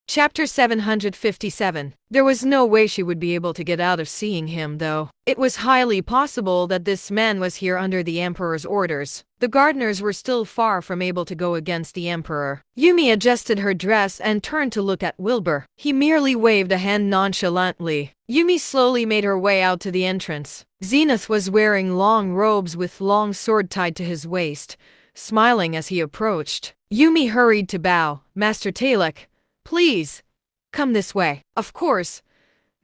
Chapter 757. There was no way she would be able to get out of seeing him, though. It was highly possible that this man was here under the Emperor's orders. The gardeners were still far from able to go against the Emperor. Yumi adjusted her dress and turned to look at Wilbur. He merely waved a hand nonchalantly. Yumi slowly made her way out to the entrance. Zenith was wearing long robes with long sword tied to his waist, smiling as he approached. Yumi hurried to bow. Master Talek, please, come this way. Of course.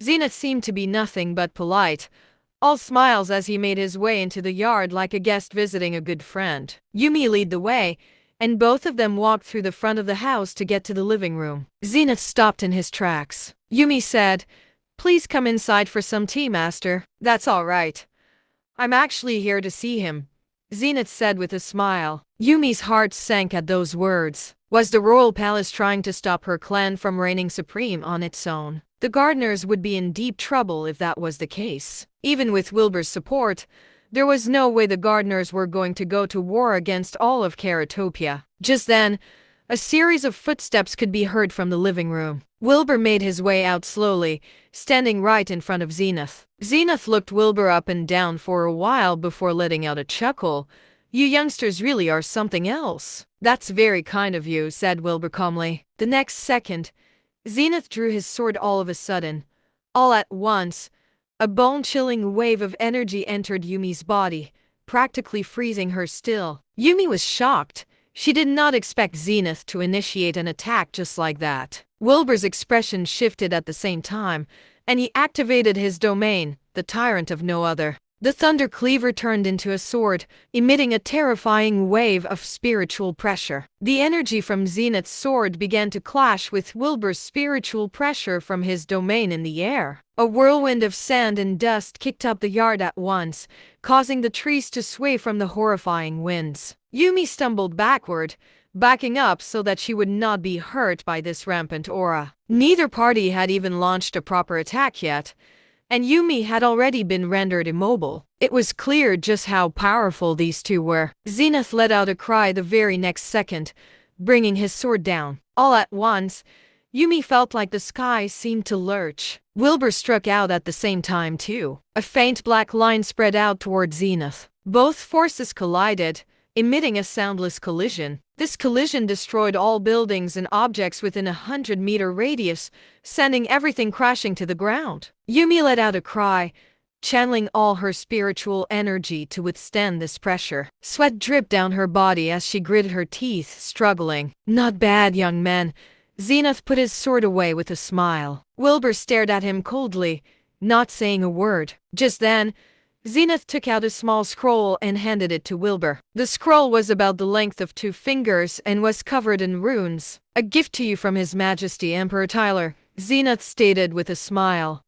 Zenith seemed to be nothing but polite, all smiles as he made his way into the yard like a guest visiting a good friend. Yumi led the way, and both of them walked through the front of the house to get to the living room. Zenith stopped in his tracks. Yumi said, "Please come inside for some tea, Master." "That's all right. I'm actually here to see him," Zenith said with a smile. Yumi's heart sank at those words. Was the royal palace trying to stop her clan from reigning supreme on its own? The gardeners would be in deep trouble if that was the case. Even with Wilbur's support, there was no way the gardeners were going to go to war against all of Karatopia. Just then, a series of footsteps could be heard from the living room. Wilbur made his way out slowly, standing right in front of Zenith. Zenith looked Wilbur up and down for a while before letting out a chuckle. "You youngsters really are something else." "That's very kind of you," said Wilbur calmly. The next second, Zenith drew his sword all of a sudden. All at once, a bone-chilling wave of energy entered Yumi's body, practically freezing her still. Yumi was shocked. She did not expect Zenith to initiate an attack just like that. Wilbur's expression shifted at the same time, and he activated his domain, the tyrant of no other. The Thunder Cleaver turned into a sword, emitting a terrifying wave of spiritual pressure. The energy from Zenith's sword began to clash with Wilbur's spiritual pressure from his domain in the air. A whirlwind of sand and dust kicked up the yard at once, causing the trees to sway from the horrifying winds. Yumi stumbled backward, backing up so that she would not be hurt by this rampant aura. Neither party had even launched a proper attack yet, and Yumi had already been rendered immobile. It was clear just how powerful these two were. Zenith let out a cry the very next second, bringing his sword down. All at once, Yumi felt like the sky seemed to lurch. Wilbur struck out at the same time too. A faint black line spread out toward Zenith. Both forces collided, emitting a soundless collision. This collision destroyed all buildings and objects within a 100-meter radius, sending everything crashing to the ground. Yumi let out a cry, channeling all her spiritual energy to withstand this pressure. Sweat dripped down her body as she gritted her teeth, struggling. "Not bad, young man." Zenith put his sword away with a smile. Wilbur stared at him coldly, not saying a word. Just then, Zenith took out a small scroll and handed it to Wilbur. The scroll was about the length of 2 fingers and was covered in runes. "A gift to you from His Majesty Emperor Tyler," Zenith stated with a smile.